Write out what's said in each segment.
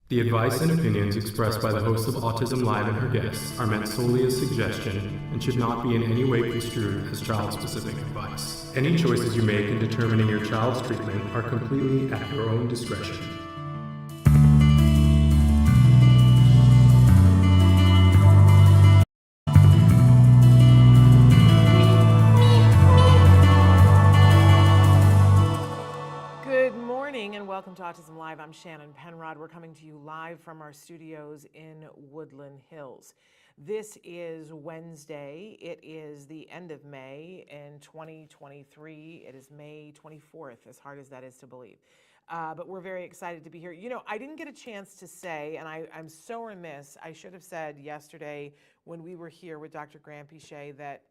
The advice and opinions expressed by the host of Autism Live and her guests are meant solely as suggestion and should not be in any way construed as child-specific advice. Any choices you make in determining your child's treatment are completely at your own discretion. Welcome to Autism Live. I'm Shannon Penrod. We're coming to you live from our studios in Woodland Hills. This is Wednesday. It is the end of May in 2023. It is May 24th, as hard as that is to believe. But we're very excited to be here. You know, I didn't get a chance to say, and I'm so remiss, I should have said yesterday when we were here with Dr. Granpeesheh that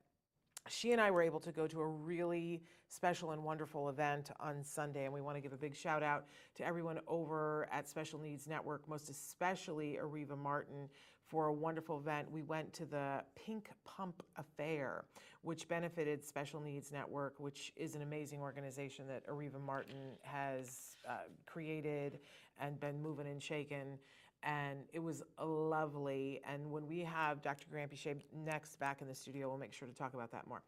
she and I were able to go to a really special and wonderful event on Sunday, and we want to give a big shout out to everyone over at Special Needs Network, most especially Ariva Martin, for a wonderful event. We went to the Pink Pump Affair, which benefited Special Needs Network, which is an amazing organization that Ariva Martin has created and been moving and shaking. And it was lovely. And when we have Dr. Granpeesheh next back in the studio, we'll make sure to talk about that more.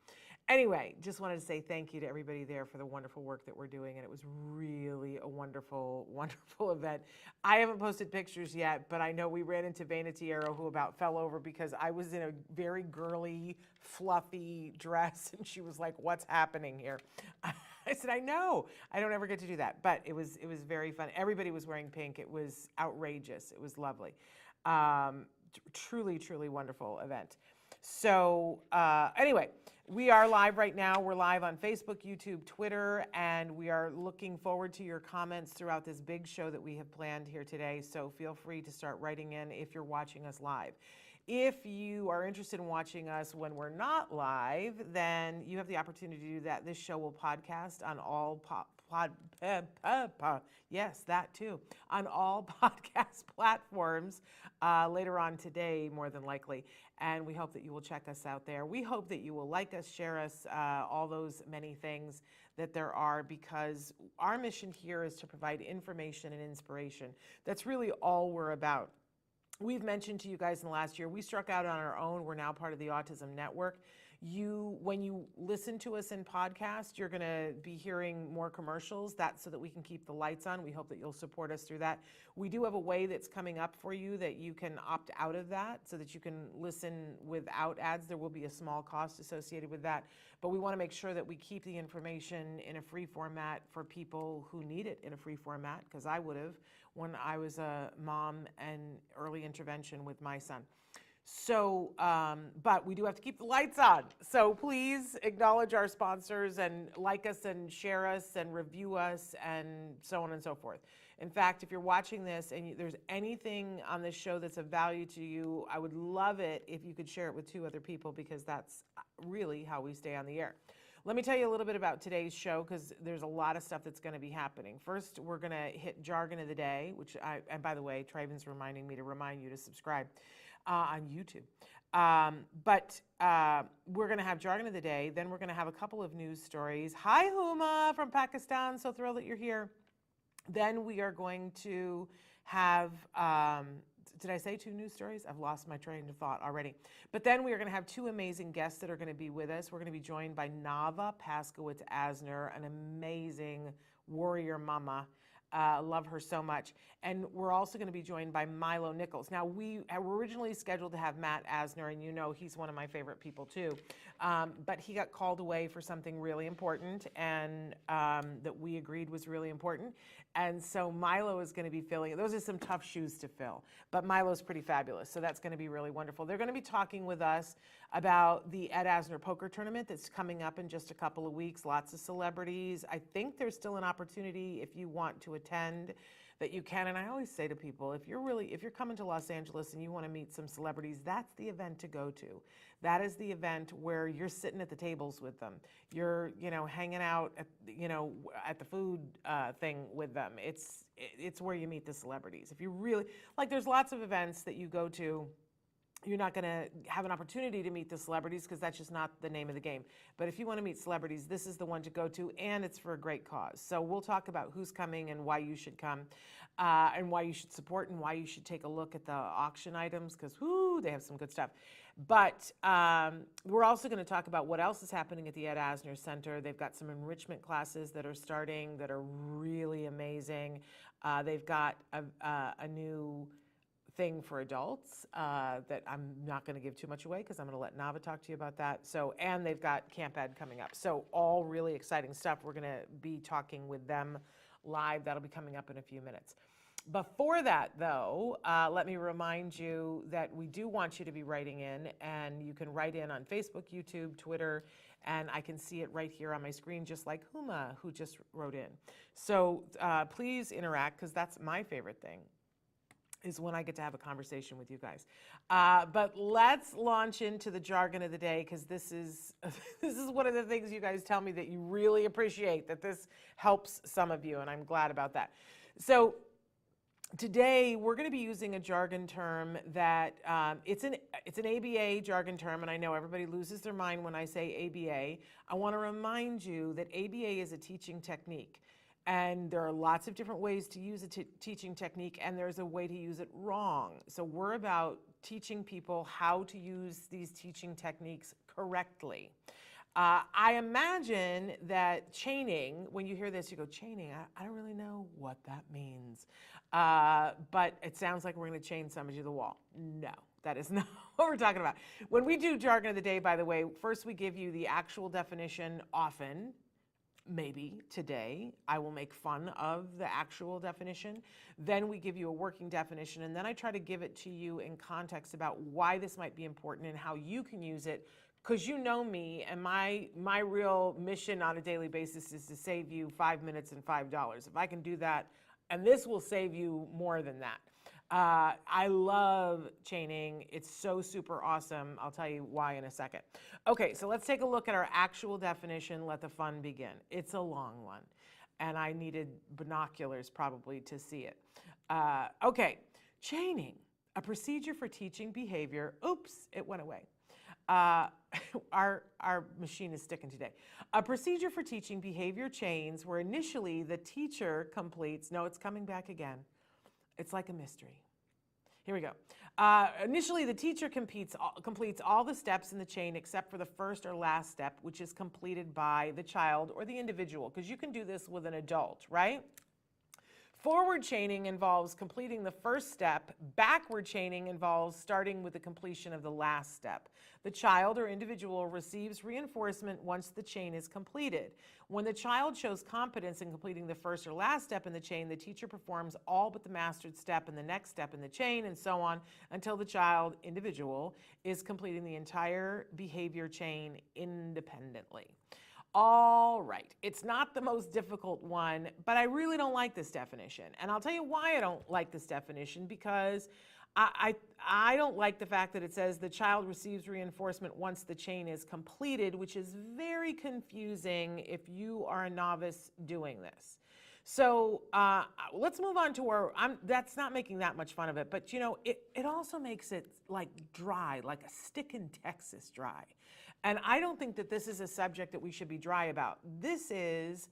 Anyway, just wanted to say thank you to everybody there for the wonderful work that we're doing. And it was really a wonderful, wonderful event. I haven't posted pictures yet, but I know we ran into Vanity Arrow, who about fell over because I was in a very girly, fluffy dress. And she was like, "What's happening here?" I said, "I know. I don't ever get to do that." But it was very fun. Everybody was wearing pink. It was outrageous. It was lovely. Truly, truly wonderful event. So anyway, we are live right now. We're live on Facebook, YouTube, Twitter, and we are looking forward to your comments throughout this big show that we have planned here today. So feel free to start writing in if you're watching us live. If you are interested in watching us when we're not live, then you have the opportunity to do that. This show will podcast on all yes, that too, on all podcast platforms later on today, more than likely. And we hope that you will check us out there. We hope that you will like us, share us, all those many things that there are, because our mission here is to provide information and inspiration. That's really all we're about. We've mentioned to you guys in the last year, we struck out on our own. We're now part of the Autism Network. When you listen to us in podcast, you're going to be hearing more commercials. That's so that we can keep the lights on. We hope that you'll support us through that. We do have a way that's coming up for you that you can opt out of that so that you can listen without ads. There will be a small cost associated with that, but we want to make sure that we keep the information in a free format for people who need it in a free format, because I would have when I was a mom and early intervention with my son. So, but we do have to keep the lights on. So please acknowledge our sponsors and like us and share us and review us and so on and so forth. In fact, if you're watching this and there's anything on this show that's of value to you, I would love it if you could share it with 2 other people, because that's really how we stay on the air. Let me tell you a little bit about today's show, because there's a lot of stuff that's going to be happening. First, we're going to hit Jargon of the Day, and by the way, Traven's reminding me to remind you to subscribe on YouTube. But we're going to have Jargon of the Day. Then we're going to have a couple of news stories. Hi, Huma from Pakistan. So thrilled that you're here. Then we are going to have, did I say 2 news stories? I've lost my train of thought already. But then we are going to have 2 amazing guests that are going to be with us. We're going to be joined by Navah Paskowitz-Asner, an amazing warrior mama. Love her so much. And we're also going to be joined by Milo Nichols. Now, we were originally scheduled to have Matt Asner, and you know he's one of my favorite people too. But he got called away for something really important, and that we agreed was really important. And so Milo is going to be filling it. Those are some tough shoes to fill, but Milo's pretty fabulous. So that's going to be really wonderful. They're going to be talking with us about the Ed Asner poker tournament that's coming up in just a couple of weeks. Lots of celebrities. I think there's still an opportunity if you want to attend that you can. And I always say to people, if you're coming to Los Angeles and you want to meet some celebrities, that's the event to go to. That is the event where you're sitting at the tables with them. You're, hanging out at, at the food thing with them. It's where you meet the celebrities. If you really, there's lots of events that you go to you're not going to have an opportunity to meet the celebrities because that's just not the name of the game. But if you want to meet celebrities, this is the one to go to, and it's for a great cause. So we'll talk about who's coming and why you should come, and why you should support and why you should take a look at the auction items because, whoo, they have some good stuff. But we're also going to talk about what else is happening at the Ed Asner Center. They've got some enrichment classes that are starting that are really amazing. They've got a new thing for adults that I'm not going to give too much away because I'm going to let Navah talk to you about that. So, and they've got Camp Ed coming up. So all really exciting stuff. We're going to be talking with them live. That'll be coming up in a few minutes. Before that, though, let me remind you that we do want you to be writing in, and you can write in on Facebook, YouTube, Twitter, and I can see it right here on my screen, just like Huma, who just wrote in. So please interact, because that's my favorite thing, is when I get to have a conversation with you guys. But let's launch into the jargon of the day, because this is one of the things you guys tell me that you really appreciate, that this helps some of you, and I'm glad about that. So today we're going to be using a jargon term that it's an ABA jargon term, and I know everybody loses their mind when I say ABA. I want to remind you that ABA is a teaching technique. And there are lots of different ways to use a teaching technique, and there's a way to use it wrong. So we're about teaching people how to use these teaching techniques correctly. I imagine that chaining, when you hear this, you go, chaining, I don't really know what that means. But it sounds like we're going to chain somebody to the wall. No, that is not what we're talking about. When we do jargon of the day, by the way, first we give you the actual definition often. Maybe today I will make fun of the actual definition. Then we give you a working definition, and then I try to give it to you in context about why this might be important and how you can use it, because you know me, and my real mission on a daily basis is to save you 5 minutes and $5. If I can do that, and this will save you more than that. I love chaining. It's so super awesome. I'll tell you why in a second. Okay, so let's take a look at our actual definition. Let the fun begin. It's a long one, and I needed binoculars probably to see it. Okay, chaining, a procedure for teaching behavior. Oops, it went away. Our machine is sticking today. A procedure for teaching behavior chains where initially the teacher completes, no, it's coming back again. It's like a mystery. Here we go. Initially, the teacher completes all the steps in the chain except for the first or last step, which is completed by the child or the individual, because you can do this with an adult, right? Forward chaining involves completing the first step. Backward chaining involves starting with the completion of the last step. The child or individual receives reinforcement once the chain is completed. When the child shows competence in completing the first or last step in the chain, the teacher performs all but the mastered step and the next step in the chain, and so on until the child, individual, is completing the entire behavior chain independently. All right, it's not the most difficult one, but I really don't like this definition. And I'll tell you why I don't like this definition, because I don't like the fact that it says the child receives reinforcement once the chain is completed, which is very confusing if you are a novice doing this. So let's move on to our, that's not making that much fun of it, but you know, it also makes it like dry, like a stick in Texas dry. And I don't think that this is a subject that we should be dry about. This is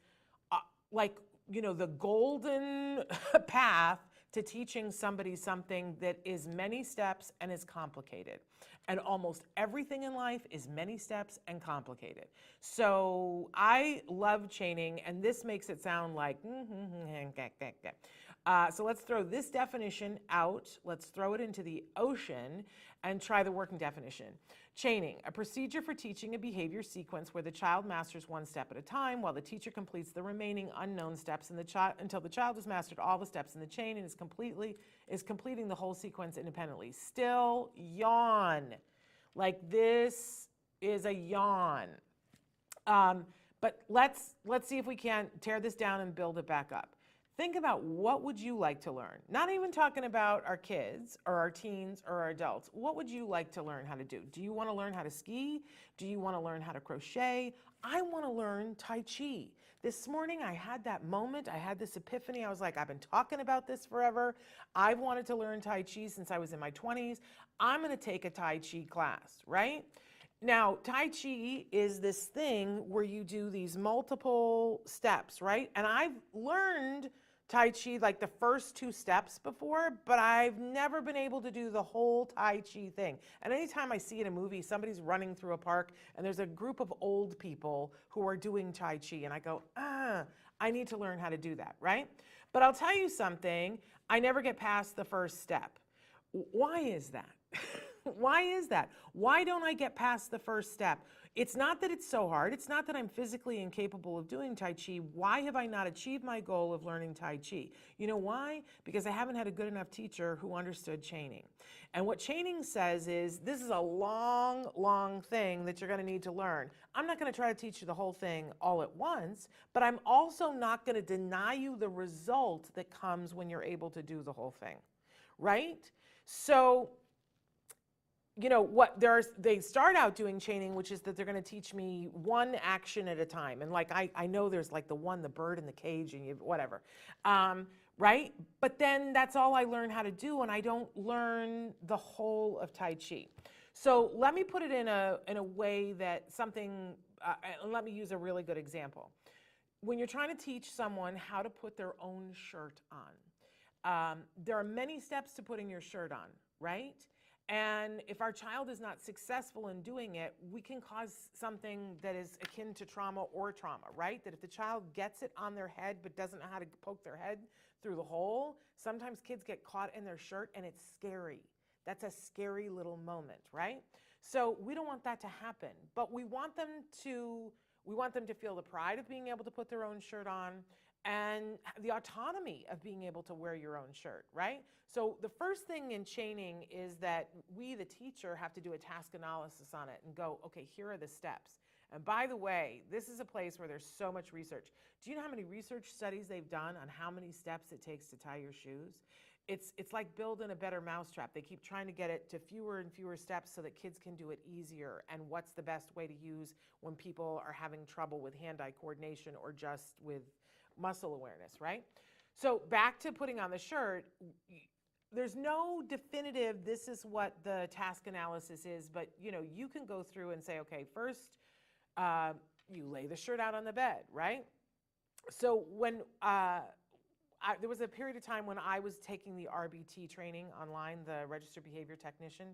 like, you know, the golden path to teaching somebody something that is many steps and is complicated. And almost everything in life is many steps and complicated. So I love chaining, and this makes it sound like, so let's throw this definition out. Let's throw it into the ocean and try the working definition. Chaining, a procedure for teaching a behavior sequence where the child masters one step at a time while the teacher completes the remaining unknown steps until the child has mastered all the steps in the chain and is completing the whole sequence independently. Still yawn. Like this is a yawn. But let's see if we can tear this down and build it back up. Think about, what would you like to learn? Not even talking about our kids or our teens or our adults. What would you like to learn how to do? Do you want to learn how to ski? Do you want to learn how to crochet? I want to learn Tai Chi. This morning I had that moment, I had this epiphany. I was like, I've been talking about this forever. I've wanted to learn Tai Chi since I was in my 20s. I'm going to take a Tai Chi class, right? Now, Tai Chi is this thing where you do these multiple steps, right? And I've learned Tai Chi like the first 2 steps before, but I've never been able to do the whole Tai Chi thing. And anytime I see in a movie, somebody's running through a park and there's a group of old people who are doing Tai Chi, and I go, I need to learn how to do that, right? But I'll tell you something, I never get past the first step. Why is that? Why is that? Why don't I get past the first step? It's not that it's so hard. It's not that I'm physically incapable of doing Tai Chi. Why have I not achieved my goal of learning Tai Chi? You know why? Because I haven't had a good enough teacher who understood chaining. And what chaining says is, this is a long, long thing that you're going to need to learn. I'm not going to try to teach you the whole thing all at once, but I'm also not going to deny you the result that comes when you're able to do the whole thing, right? So, you know what, they start out doing chaining, which is that they're going to teach me one action at a time. And like, I know there's like the bird in the cage and whatever, right? But then that's all I learn how to do, and I don't learn the whole of Tai Chi. So let me put it in a way that something, and let me use a really good example. When you're trying to teach someone how to put their own shirt on, there are many steps to putting your shirt on, right? And if our child is not successful in doing it, we can cause something that is akin to trauma, right? That if the child gets it on their head but doesn't know how to poke their head through the hole, sometimes kids get caught in their shirt and it's scary. That's a scary little moment, right? So we don't want that to happen, but we want them to feel the pride of being able to put their own shirt on and the autonomy of being able to wear your own shirt, right? So the first thing in chaining is that we, the teacher, have to do a task analysis on it and go, okay, here are the steps. And by the way, this is a place where there's so much research. Do you know how many research studies they've done on how many steps it takes to tie your shoes? It's like building a better mousetrap. They keep trying to get it to fewer and fewer steps so that kids can do it easier. And what's the best way to use when people are having trouble with hand-eye coordination or just with muscle awareness, right? So back to putting on the shirt, there's no definitive, this is what the task analysis is, but you can go through and say, okay, first you lay the shirt out on the bed, right? So when there was a period of time when I was taking the RBT training online, the Registered Behavior Technician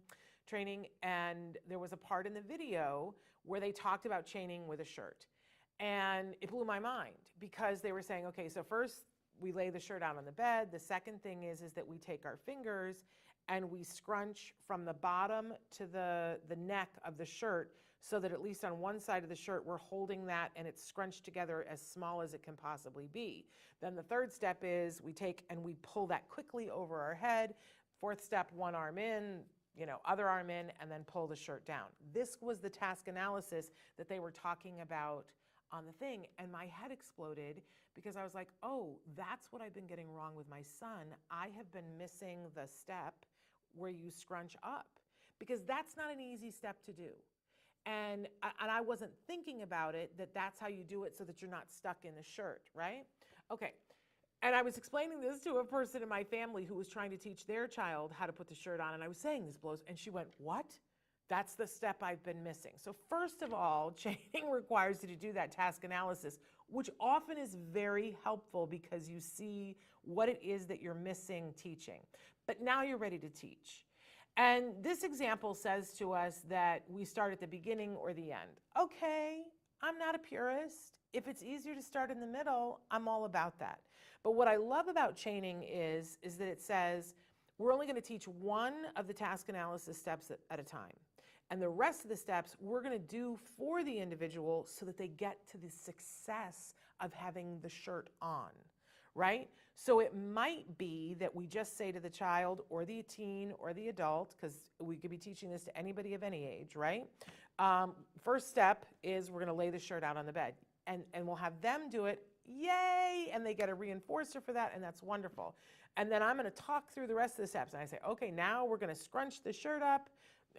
training, and there was a part in the video where they talked about chaining with a shirt. And it blew my mind because they were saying, okay, so first we lay the shirt out on the bed. The second thing is that we take our fingers and we scrunch from the bottom to the neck of the shirt so that at least on one side of the shirt we're holding that and it's scrunched together as small as it can possibly be. Then the third step is we take and we pull that quickly over our head. Fourth step, one arm in, other arm in, and then pull the shirt down. This was the task analysis that they were talking about on the thing, and my head exploded because I was like, oh, that's what I've been getting wrong with my son. I have been missing the step where you scrunch up, because that's not an easy step to do. And I wasn't thinking about it, that's how you do it so that you're not stuck in the shirt, right? Okay. And I was explaining this to a person in my family who was trying to teach their child how to put the shirt on, and I was saying this blows, and she went, what? That's the step I've been missing. So first of all, chaining requires you to do that task analysis, which often is very helpful because you see what it is that you're missing teaching. But now you're ready to teach. And this example says to us that we start at the beginning or the end. Okay, I'm not a purist. If it's easier to start in the middle, I'm all about that. But what I love about chaining is that it says we're only going to teach one of the task analysis steps at a time. And the rest of the steps we're going to do for the individual so that they get to the success of having the shirt on, right? So it might be that we just say to the child or the teen or the adult, because we could be teaching this to anybody of any age, right? First step is we're going to lay the shirt out on the bed, and we'll have them do it. yay, and they get a reinforcer for that, and that's wonderful. And then I'm going to talk through the rest of the steps, and I say, okay, now we're going to scrunch the shirt up,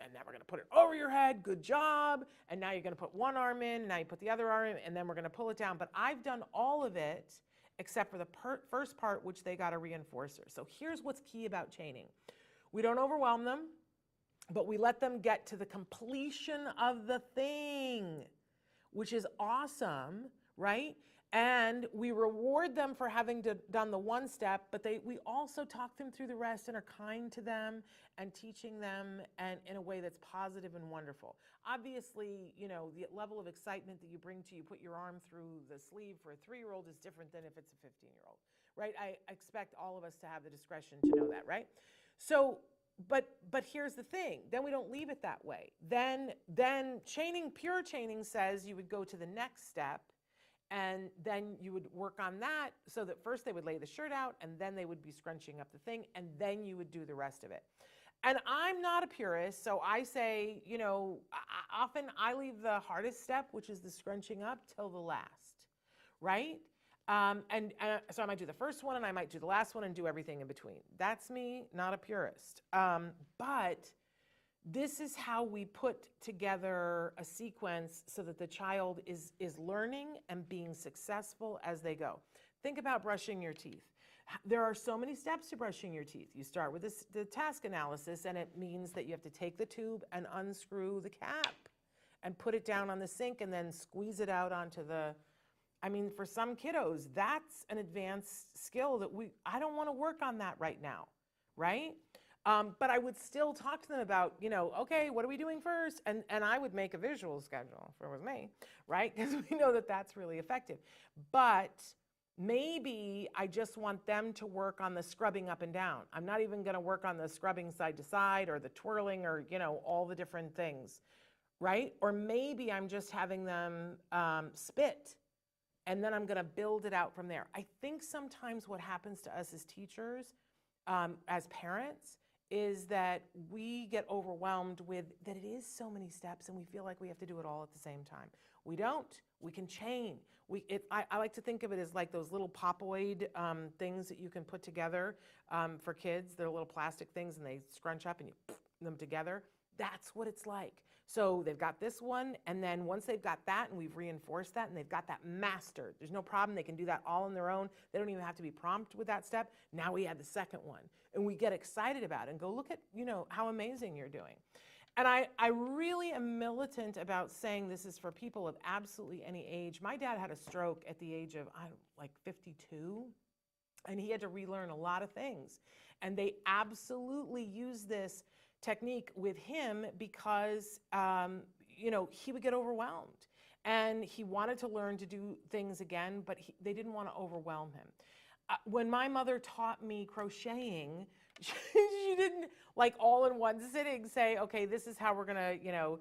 and then we're going to put it over your head, good job, and now you're going to put one arm in, and now you put the other arm in, and then we're going to pull it down. But I've done all of it except for the first part, which they got a reinforcer. So here's what's key about chaining. We don't overwhelm them, but we let them get to the completion of the thing, which is awesome, right? And we reward them for having done the one step, but we also talk them through the rest and are kind to them and teaching them and in a way that's positive and wonderful. Obviously, you know, the level of excitement that you put your arm through the sleeve for a 3-year-old is different than if it's a 15-year-old, right? I expect all of us to have the discretion to know that, right? So, but here's the thing, then we don't leave it that way. Then chaining, pure chaining says you would go to the next step, and then you would work on that so that first they would lay the shirt out, and then they would be scrunching up the thing, and then you would do the rest of it. And I'm not a purist, so I say, you know, often I leave the hardest step, which is the scrunching up, till the last, right? So I might do the first one, and I might do the last one, and do everything in between. That's me, not a purist. But this is how we put together a sequence so that the child is learning and being successful as they go. Think about brushing your teeth. There are so many steps to brushing your teeth. You start with the task analysis, and it means that you have to take the tube and unscrew the cap and put it down on the sink and then squeeze it out onto the, I mean, for some kiddos, that's an advanced skill that I don't want to work on that right now, right? But I would still talk to them about, you know, okay, what are we doing first? And I would make a visual schedule if it was me, right? Because we know that that's really effective. But maybe I just want them to work on the scrubbing up and down. I'm not even going to work on the scrubbing side to side or the twirling or, you know, all the different things, right? Or maybe I'm just having them spit, and then I'm going to build it out from there. I think sometimes what happens to us as teachers, as parents, is that we get overwhelmed with that it is so many steps, and we feel like we have to do it all at the same time. We don't. We can chain. I like to think of it as like those little popoid things that you can put together for kids. They're little plastic things, and they scrunch up, and you put them together. That's what it's like. So they've got this one, and then once they've got that, and we've reinforced that, and they've got that mastered, there's no problem. They can do that all on their own. They don't even have to be prompted with that step. Now we add the second one, and we get excited about it and go, look at, you know, how amazing you're doing. And I really am militant about saying this is for people of absolutely any age. My dad had a stroke at the age of, like 52, and he had to relearn a lot of things. And they absolutely use this technique with him because, you know, he would get overwhelmed. And he wanted to learn to do things again, but they didn't want to overwhelm him. When my mother taught me crocheting, she didn't, like, all in one sitting say, okay, this is how we're going to, you know,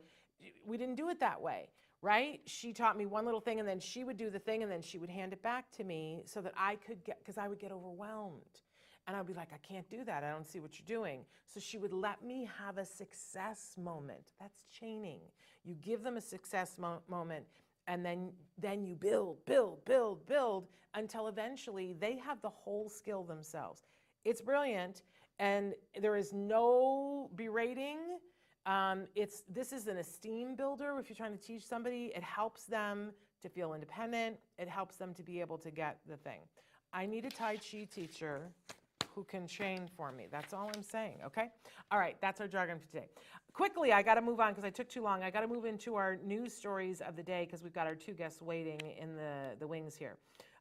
we didn't do it that way, right? She taught me one little thing, and then she would do the thing, and then she would hand it back to me so that I could get, because I would get overwhelmed. And I'd be like, I can't do that. I don't see what you're doing. So she would let me have a success moment. That's chaining. You give them a success moment, and then you build until eventually they have the whole skill themselves. It's brilliant, and there is no berating. This is an esteem builder. If you're trying to teach somebody, it helps them to feel independent. It helps them to be able to get the thing. I need a Tai Chi teacher who can chain for me. That's all I'm saying, okay? All right, that's our jargon for today. Quickly, I gotta move on because I took too long. I gotta move into our news stories of the day because we've got our 2 guests waiting in the wings here.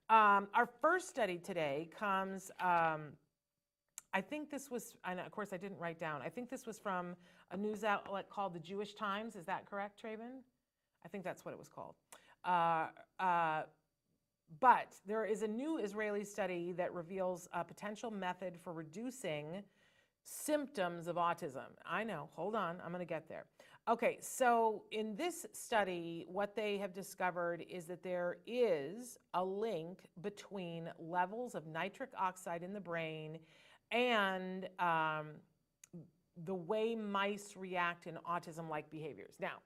Our first study today comes, I think this was, and of course I didn't write down, I think this was from a news outlet called the Jewish Times. Is that correct, Traven? I think that's what it was called. But there is a new Israeli study that reveals a potential method for reducing symptoms of autism. I know, hold on, I'm gonna get there. Okay, so in this study, what they have discovered is that there is a link between levels of nitric oxide in the brain and the way mice react in autism-like behaviors. Now,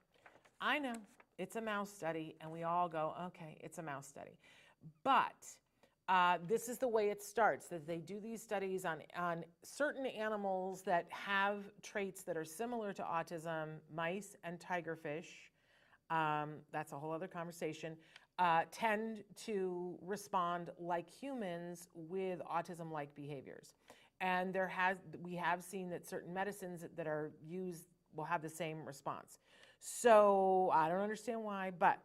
I know it's a mouse study, and we all go, okay, it's a mouse study. But this is the way it starts, that they do these studies on certain animals that have traits that are similar to autism, mice and tigerfish. That's a whole other conversation, tend to respond like humans with autism-like behaviors. And we have seen that certain medicines that are used will have the same response. So I don't understand why, but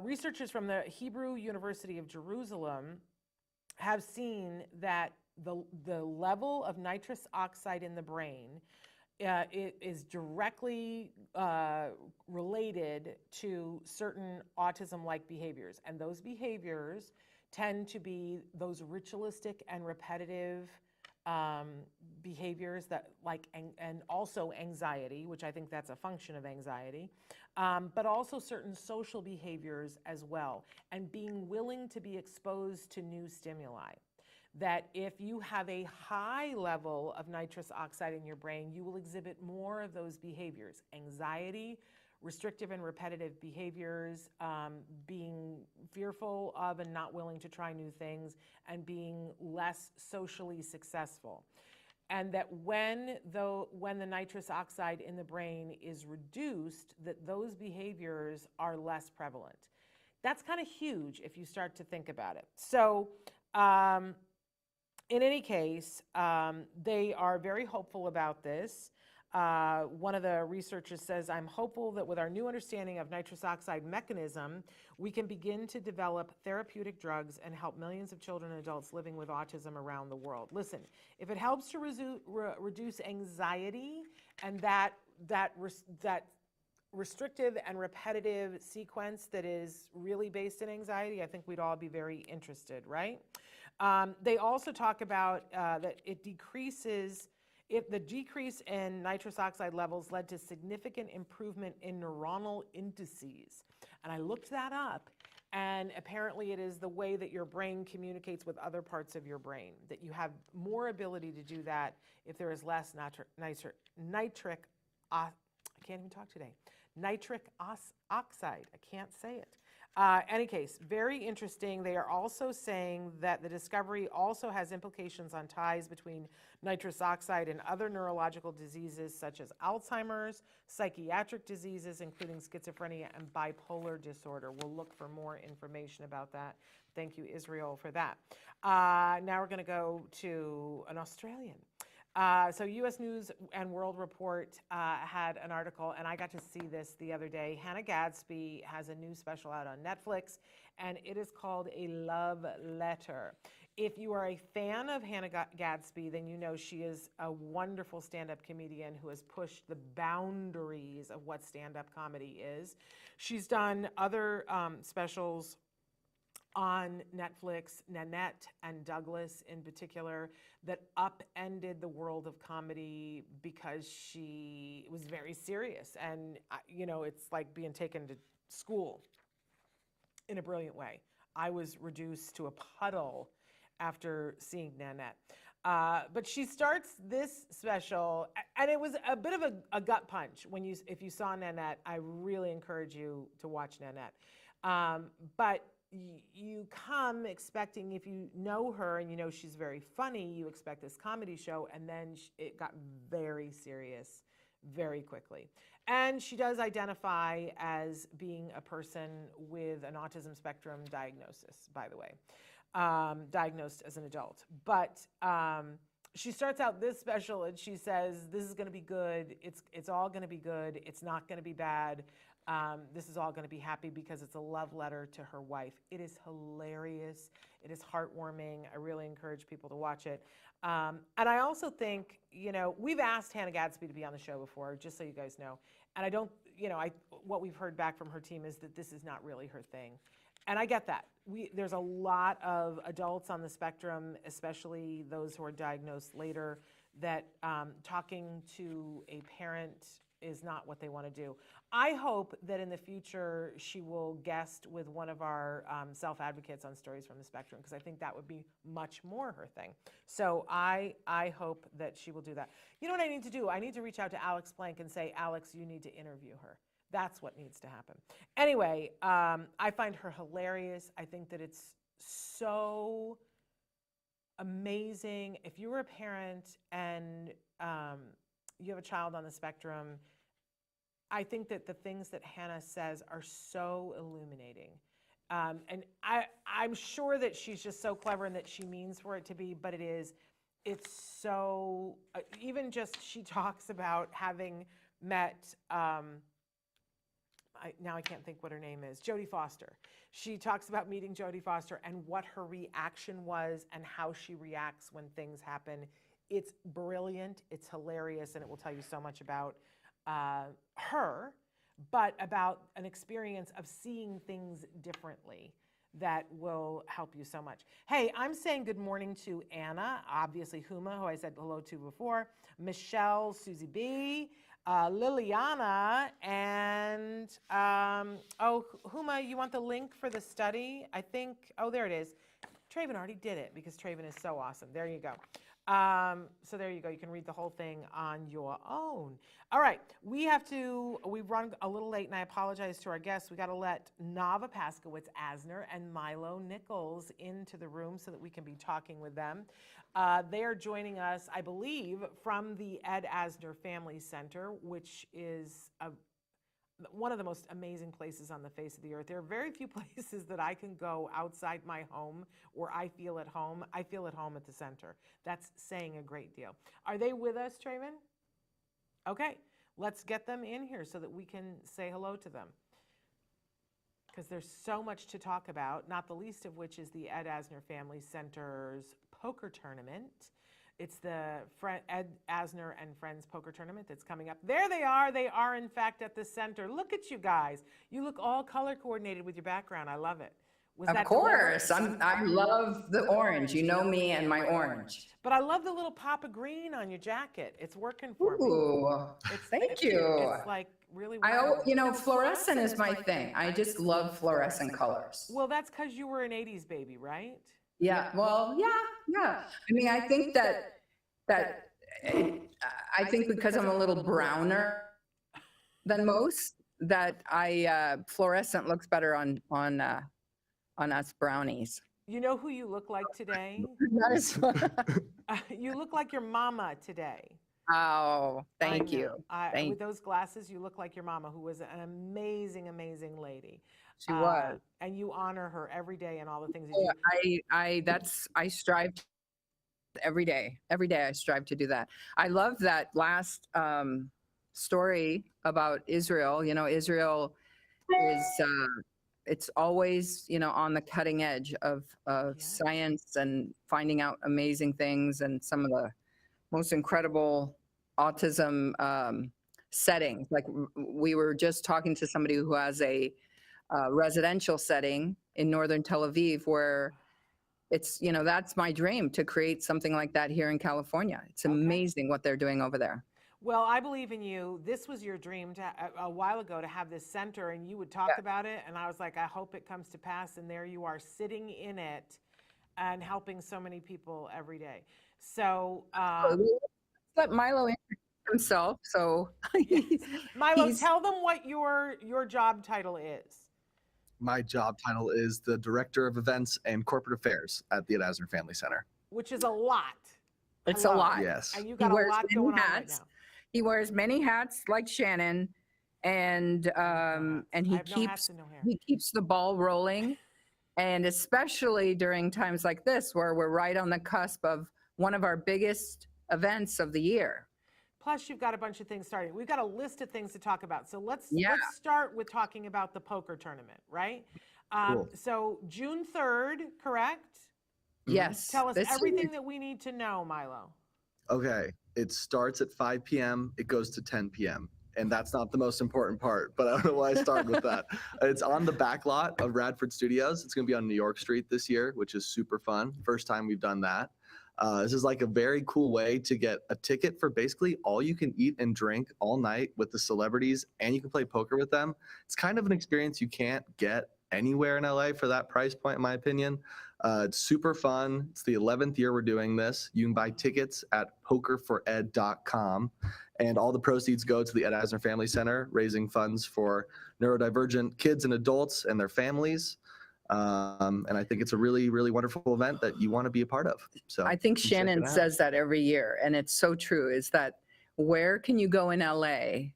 researchers from the Hebrew University of Jerusalem have seen that the level of nitrous oxide in the brain it is directly related to certain autism-like behaviors. And those behaviors tend to be those ritualistic and repetitive behaviors that and also anxiety, which I think that's a function of anxiety, but also certain social behaviors as well, and being willing to be exposed to new stimuli. That if you have a high level of nitrous oxide in your brain, you will exhibit more of those behaviors: anxiety, restrictive and repetitive behaviors, being fearful of and not willing to try new things, and being less socially successful. And that when the nitrous oxide in the brain is reduced, that those behaviors are less prevalent. That's kind of huge if you start to think about it. So in any case, they are very hopeful about this. One of the researchers says, "I'm hopeful that with our new understanding of nitrous oxide mechanism, we can begin to develop therapeutic drugs and help millions of children and adults living with autism around the world." Listen, if it helps to reduce anxiety and that restrictive and repetitive sequence that is really based in anxiety, I think we'd all be very interested, right? They also talk about that it decreases. If the decrease in nitrous oxide levels led to significant improvement in neuronal indices. And I looked that up, and apparently it is the way that your brain communicates with other parts of your brain, that you have more ability to do that if there is less nitric oxide. I can't say it. Any case, very interesting. They are also saying that the discovery also has implications on ties between nitrous oxide and other neurological diseases such as Alzheimer's, psychiatric diseases, including schizophrenia and bipolar disorder. We'll look for more information about that. Thank you, Israel, for that. Now we're going to go to an Australian. So U.S. News and World Report had an article, and I got to see this the other day. Hannah Gadsby has a new special out on Netflix, and it is called A Love Letter. If you are a fan of Hannah Gadsby, then you know she is a wonderful stand-up comedian who has pushed the boundaries of what stand-up comedy is. She's done other specials on Netflix, Nanette and Douglas in particular, that upended the world of comedy because she was very serious. And, you know, it's like being taken to school in a brilliant way. I was reduced to a puddle after seeing Nanette. But she starts this special, and it was a bit of a gut punch. If you saw Nanette, I really encourage you to watch Nanette. But you come expecting, if you know her and you know she's very funny, you expect this comedy show, and then it got very serious very quickly. And she does identify as being a person with an autism spectrum diagnosis, by the way, diagnosed as an adult. But she starts out this special and she says, this is going to be good. It's all going to be good. It's not going to be bad. This is all going to be happy because it's a love letter to her wife. It is hilarious. It is heartwarming. I really encourage people to watch it. And I also think, you know, we've asked Hannah Gadsby to be on the show before, just so you guys know. And I don't, you know, what we've heard back from her team is that this is not really her thing. And I get that. There's a lot of adults on the spectrum, especially those who are diagnosed later, that talking to a parent is not what they want to do. I hope that in the future she will guest with one of our self-advocates on Stories from the Spectrum, because I think that would be much more her thing. So I hope that she will do that. You know what I need to do? I need to reach out to Alex Plank and say, Alex, you need to interview her, That's what needs to happen. Anyway, I find her hilarious. I think that it's so amazing. If you were a parent and you have a child on the spectrum, I think that the things that Hannah says are so illuminating. And I'm sure that she's just so clever and that she means for it to be, but it's so, even just she talks about having met, now I can't think what her name is, Jodie Foster. She talks about meeting Jodie Foster and what her reaction was and how she reacts when things happen. It's brilliant, it's hilarious, and it will tell you so much about her, but about an experience of seeing things differently that will help you so much. Hey, I'm saying good morning to Anna, obviously Huma, who I said hello to before, Michelle, Susie B., Liliana, and, Huma, you want the link for the study? I think, oh, there it is. Traven already did it because Traven is so awesome. There you go. So there you go. You can read the whole thing on your own. All right. We've run a little late, and I apologize to our guests. We got to let Navah Paskowitz-Asner and Milo Nichols into the room so that we can be talking with them. They are joining us, I believe, from the Ed Asner Family Center, which is one of the most amazing places on the face of the earth. There are very few places that I can go outside my home where I feel at home. I feel at home at the center. That's saying a great deal. Are they with us, Traven? Okay, let's get them in here so that we can say hello to them. Because there's so much to talk about, not the least of which is the Ed Asner Family Center's poker tournament. It's the Ed Asner and Friends Poker Tournament that's coming up. There they are. They are, in fact, at the center. Look at you guys. You look all color coordinated with your background. I love it. Of course. I love the orange. You know me and my orange. But I love the little pop of green on your jacket. It's working for me. Ooh, thank you. It's like really wonderful. Fluorescent is my thing. I just love fluorescent colors. Well, that's because you were an 80s baby, right? Yeah, well, yeah. I mean, I think I think because I'm a little browner than most, that fluorescent looks better on us brownies. You know who you look like today? That is You look like your mama today. Oh, thank you. With those glasses, you look like your mama, who was an amazing, amazing lady. She was. And you honor her every day and all the things you do. I strive every day. Every day I strive to do that. I love that last story about Israel. You know, Israel is, it's always, on the cutting edge of science and finding out amazing things, and some of the most incredible autism settings. Like we were just talking to somebody who has a residential setting in northern Tel Aviv, where it's, that's my dream, to create something like that here in California. It's amazing what they're doing over there. Well, I believe in you. This was your dream a while ago, to have this center, and you would talk about it. And I was like, I hope it comes to pass. And there you are, sitting in it and helping so many people every day. So let Milo introduce himself. So Milo, tell them what your job title is. My job title is the Director of Events and Corporate Affairs at the Ed Asner Family Center. Which is a lot. It's a lot. Yes. And you got a lot going on right now. He wears many hats like Shannon, and he keeps the ball rolling, and especially during times like this, where we're right on the cusp of one of our biggest events of the year. Plus, you've got a bunch of things starting. We've got a list of things to talk about. So let's start with talking about the poker tournament, right? Cool. So June 3rd, correct? Yes. Tell us everything that we need to know, Milo. Okay. It starts at 5 p.m. It goes to 10 p.m. And that's not the most important part, but I don't know why I started with that. It's on the back lot of Radford Studios. It's going to be on New York Street this year, which is super fun. First time we've done that. This is like a very cool way to get a ticket for basically all you can eat and drink all night with the celebrities, and you can play poker with them. It's kind of an experience you can't get anywhere in LA for that price point, in my opinion. It's super fun. It's the 11th year we're doing this. You can buy tickets at pokerfored.com, and all the proceeds go to the Ed Asner Family Center, raising funds for neurodivergent kids and adults and their families. And I think it's a really, really wonderful event that you want to be a part of. So I think check it Shannon out. says that every year, and it's so true, is that where can you go in LA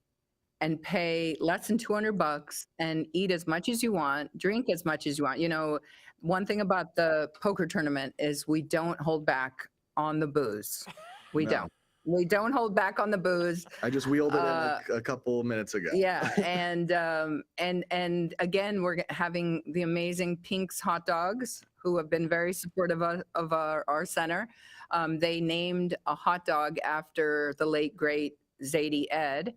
and pay less than $200 and eat as much as you want, drink as much as you want? You know, one thing about the poker tournament is we don't hold back on the booze. We No. don't. We don't hold back on the booze. I just wheeled it in a couple minutes ago. Yeah, and again, we're having the amazing Pink's Hot Dogs, who have been very supportive of our center. They named a hot dog after the late great Zadie Ed,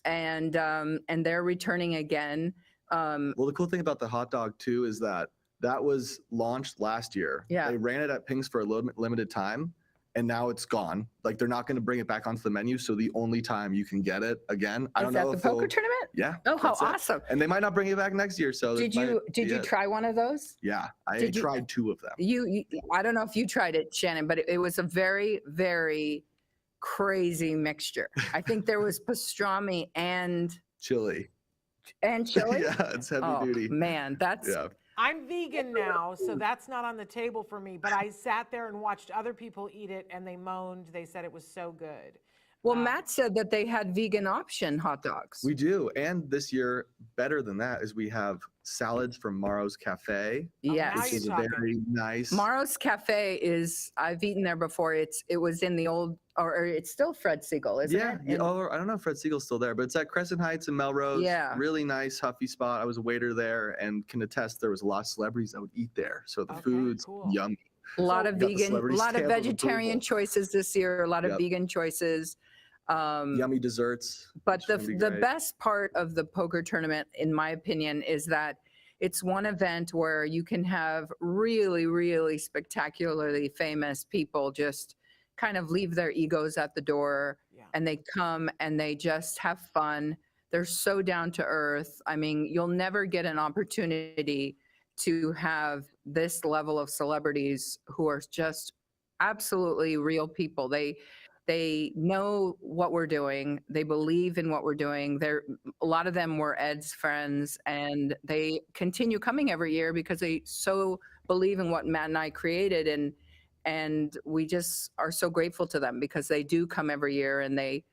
and they're returning again. Well, the cool thing about the hot dog too is that was launched last year. Yeah. They ran it at Pink's for a limited time, and now it's gone. Like, they're not going to bring it back onto the menu, so the only time you can get it again. I don't know Is if that the poker they'll- tournament? Yeah. Oh, how that's it. awesome! And they might not bring it back next year. So Did you try one of those? Yeah, I Did you- tried 2 of them. You I don't know if you tried it, Shannon, but it was a very, very crazy mixture. I think there was pastrami and Chili. chili. Yeah, it's heavy Oh duty. man, that's Yeah. I'm vegan now, so that's not on the table for me, but I sat there and watched other people eat it and they moaned. They said it was so good. well. Matt said that they had vegan option hot dogs. We do. And this year, better than that, is we have salads from Maro's Cafe. now Yes, you're Which is a talking. very nice. Maro's Cafe is. I've eaten there before. It was in the old, or it's still Fred Siegel, isn't Yeah. it? Oh, I don't know if Fred Siegel's still there, but it's at Crescent Heights and Melrose. Yeah. Really nice, huffy spot. I was a waiter there and can attest there was a lot of celebrities that would eat there. So the Okay, food's cool. yummy. A lot So- of Got the vegan, a celebrity lot of stamp of vegetarian approval. choices this year. A lot of Yep. vegan choices. Yummy desserts. But which is gonna be the great. best part of the poker tournament, in my opinion, is that it's one event where you can have really, really spectacularly famous people just kind of leave their egos at the door, Yeah. and they come and they just have fun. They're so down to earth. I mean, you'll never get an opportunity to have this level of celebrities who are just absolutely real people. They know what we're doing. They believe in what we're doing. A lot of them were Ed's friends, and they continue coming every year because they so believe in what Matt and I created, and we just are so grateful to them because they do come every year and they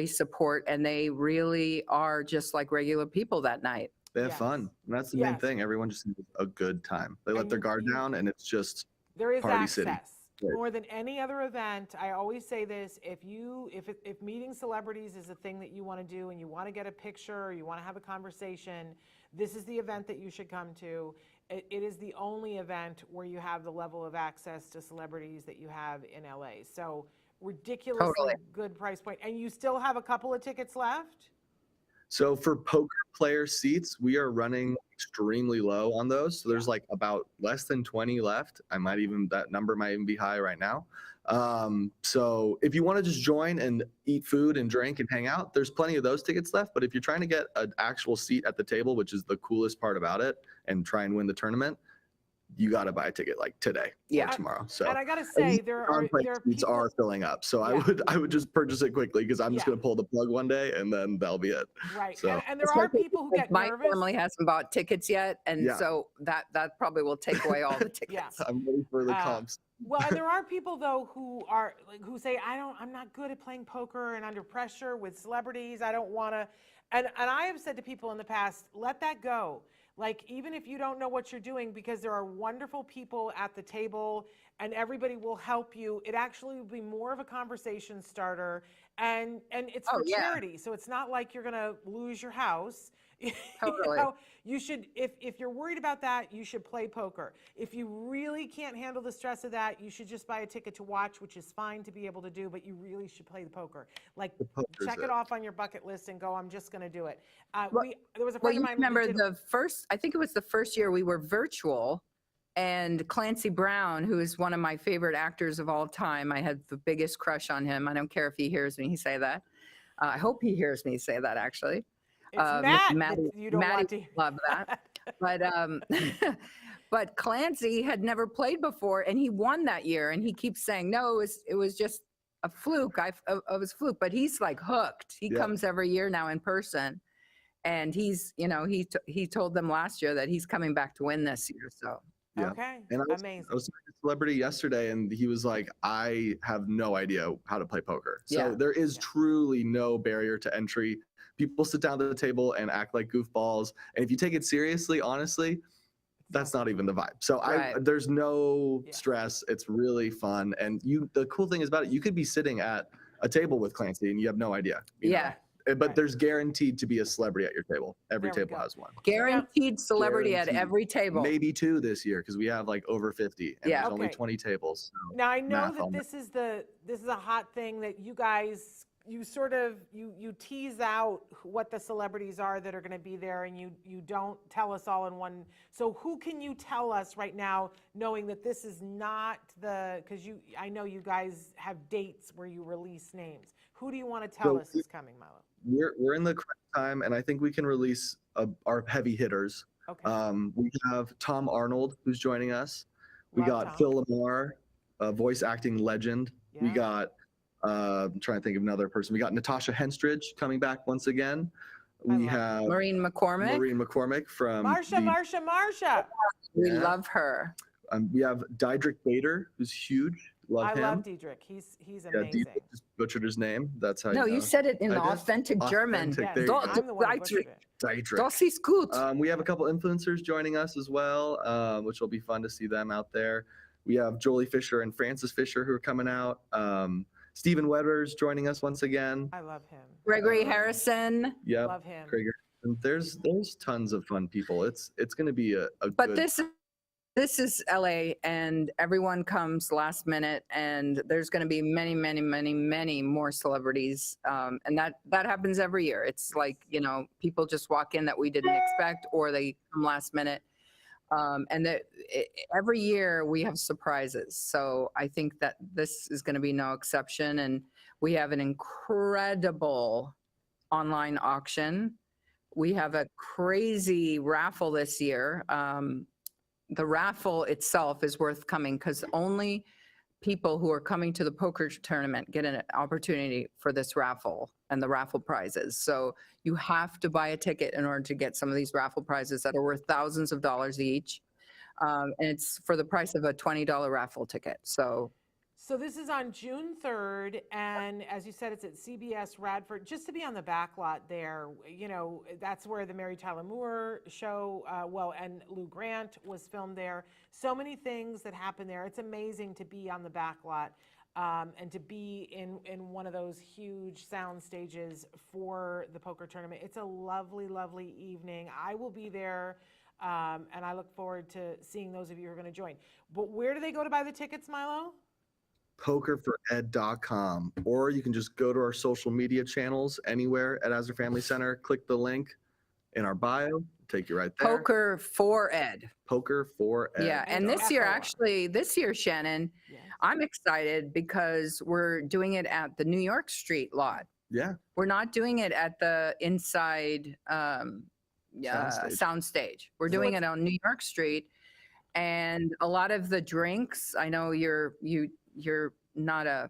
support, and they really are just like regular people that night. They have Yes. fun. And that's the main Yes. thing. Everyone just needs a good time. They let And their guard you- down, and it's just There is Party access. City. Right. More than any other event, I always say this, if meeting celebrities is a thing that you want to do and you want to get a picture or you want to have a conversation, this is the event that you should come to. It is the only event where you have the level of access to celebrities that you have in LA. So ridiculously Totally. good price point. And you still have a couple of tickets left? So for poker player seats, we are running extremely low on those. So there's like about less than 20 left. That number might even be high right now. So if you want to just join and eat food and drink and hang out, there's plenty of those tickets left. But if you're trying to get an actual seat at the table, which is the coolest part about it, and try and win the tournament, you got to buy a ticket like today Yeah. or tomorrow. So And I gotta say, there are seats people, are filling up. So Yeah. I would just purchase it quickly because I'm just Yeah. going to pull the plug one day and then that'll be it. right, So- and there are Especially people who because get my nervous. family hasn't bought tickets yet, and Yeah. so that probably will take away all the tickets. Yeah. I'm ready for the Uh, comps. Well, and there are people though who say, I'm not good at playing poker and under pressure with celebrities. I don't want to. And I have said to people in the past, let that go. Like, even if you don't know what you're doing, because there are wonderful people at the table and everybody will help you. It actually will be more of a conversation starter, and it's Oh, for yeah. charity. So it's not like you're going to lose your house. Totally. You should, if you're worried about that, you should play poker. If you really can't handle the stress of that, you should just buy a ticket to watch, which is fine to be able to do, but you really should play the poker. Like, poker's check it. it off on your bucket list and go, I'm just going to do it. Well- There was a Well, friend you of mine. who remember did- I think it was the first year we were virtual, and Clancy Brown, who is one of my favorite actors of all time, I had the biggest crush on him. I don't care if he hears me say that. I hope he hears me say that, actually. It's Matt Maddie- that you don't Maddie want to. would love that. But But Clancy had never played before, and he won that year. And he keeps saying, "No, it was just a fluke. It was a fluke." But he's like hooked. He comes every year now in person, and he's, he told them last year that he's coming back to win this year. So Okay, And amazing. I was talking to a celebrity yesterday, and he was like, I have no idea how to play poker. So there is truly no barrier to entry. People sit down at the table and act like goofballs. And if you take it seriously, honestly, that's not even the vibe. So there's no stress. It's really fun. And the cool thing is about it, you could be sitting at a table with Clancy and you have no idea. You know? But there's guaranteed to be a celebrity at your table. Every table has one. Guaranteed celebrity at every table. Maybe 2 this year because we have like over 50 and there's only 20 tables. So now I know that this is a hot thing that you guys, you sort of you tease out what the celebrities are that are going to be there, and you don't tell us all in one. So who can you tell us right now, knowing that this is not because I know you guys have dates where you release names. Who do you want to tell us is coming, Milo? We're in the correct time, and I think we can release our heavy hitters. Okay. We have Tom Arnold, who's joining us. We got Tom. Phil Lamar, a voice acting legend. We got, I'm trying to think of another person. We got Natasha Henstridge coming back once again. We have Maureen McCormick from Marsha. We love her. We have Diedrich Bader, who's huge. Love him. I love Diedrich. He's amazing. Diedrich just butchered his name. That's how. No, you said it in authentic German. Yes, I'm the one who butchered it. Diedrich. Das ist gut. We have a couple influencers joining us as well, which will be fun to see them out there. We have Jolie Fisher and Francis Fisher who are coming out. Stephen Weber's joining us once again. I love him. Gregory Harrison. Yep. Love him. And there's tons of fun people. It's going to be a But good. This is LA, and everyone comes last minute, and there's going to be many more celebrities, and that happens every year. It's like, people just walk in that we didn't expect, or they come last minute, and every year we have surprises. So I think that this is going to be no exception, and we have an incredible online auction. We have a crazy raffle this year. The raffle itself is worth coming because only people who are coming to the poker tournament get an opportunity for this raffle and the raffle prizes. So you have to buy a ticket in order to get some of these raffle prizes that are worth thousands of dollars each. And it's for the price of a $20 raffle ticket. So this is on June 3rd, and as you said, it's at CBS Radford. Just to be on the back lot there, that's where the Mary Tyler Moore show, and Lou Grant was filmed there. So many things that happen there. It's amazing to be on the back lot and to be in one of those huge sound stages for the poker tournament. It's a lovely, lovely evening. I will be there, and I look forward to seeing those of you who are going to join. But where do they go to buy the tickets, Milo? pokerfored.com, or you can just go to our social media channels anywhere at Asner Family Center, click the link in our bio, take you right there. Poker for Ed. Poker for Ed. Yeah, and this year, Shannon, I'm excited because we're doing it at the New York Street lot. Yeah. We're not doing it at the inside soundstage. We're doing it on New York Street, and a lot of the drinks, I know you're not a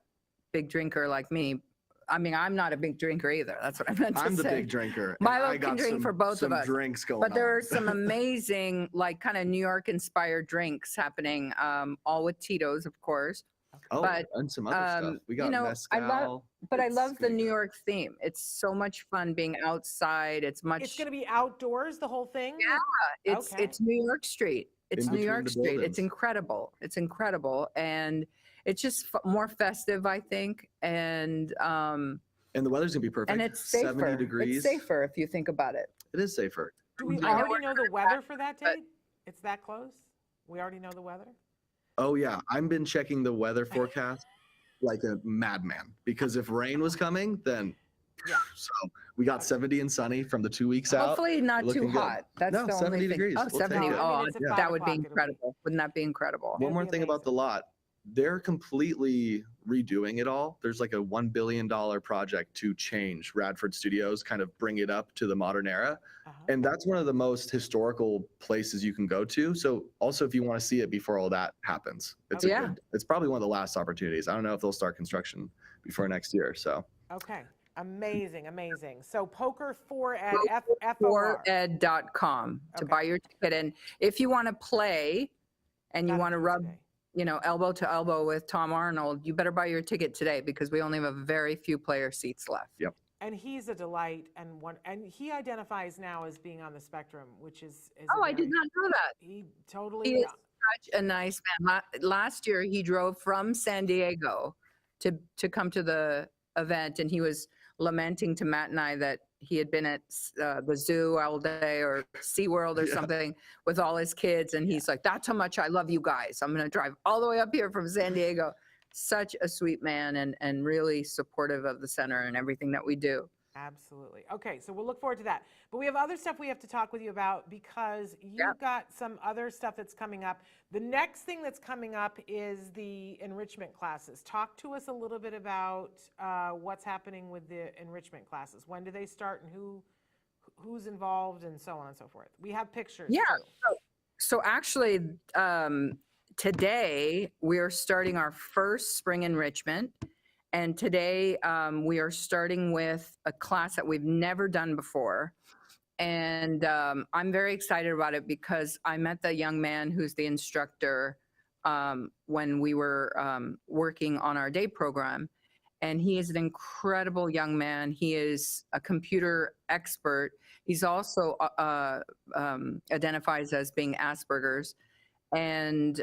big drinker like me. I mean, I'm not a big drinker either. That's what I meant to say. I'm the big drinker. Milo can drink for both of us. Drinks going but there on. are some amazing, kind of New York inspired drinks happening, all with Tito's, of course. Oh, but, and some other stuff. We got mezcal. I love the New York theme. It's so much fun being outside. It's going to be outdoors, the whole thing? Yeah, it's New York Street. It's New York Street. buildings. It's incredible. It's incredible. And it's just more festive, I think. And the weather's gonna be perfect. And it's safer. 70 degrees. It's safer if you think about it. It is safer. Do we already know the weather for that date? It's that close? We already know the weather? Oh yeah, I've been checking the weather forecast like a madman, because if rain was coming, then so we got 70 and sunny from the 2 weeks out. Hopefully not too hot. That's no, the 70 only thing. degrees. Oh, We'll 70. take it. That would be incredible. Wouldn't that be incredible? One more thing about the lot. they're completely redoing it all. There's like a $1 billion project to change Radford Studios, kind of bring it up to the modern era. And that's one of the most historical places you can go to. So also, if you want to see it before all that happens, it's it's probably one of the last opportunities. I don't know if they'll start construction before next year. So Okay. Amazing, amazing. So poker4ed, poker4ed.com to buy your ticket. And if you want to play and you want to rub, elbow to elbow with Tom Arnold, you better buy your ticket today because we only have a very few player seats left. Yep. And he's a delight, and he identifies now as being on the spectrum, which is I did not know that. He totally He is such a nice man. Last year, he drove from San Diego to come to the event, and he was lamenting to Matt and I that he had been at the zoo all day or SeaWorld or something with all his kids, and he's like, that's how much I love you guys. I'm going to drive all the way up here from San Diego. Such a sweet man and really supportive of the center and everything that we do. Absolutely. Okay, so we'll look forward to that. But we have other stuff we have to talk with you about because you've got some other stuff that's coming up. The next thing that's coming up is the enrichment classes. Talk to us a little bit about what's happening with the enrichment classes. When do they start and who's involved and so on and so forth. We have pictures. Yeah. So actually, today we are starting our first spring enrichment. And today we are starting with a class that we've never done before. And I'm very excited about it because I met the young man who's the instructor when we were working on our day program. And he is an incredible young man. He is a computer expert. He's also identifies as being Asperger's. And,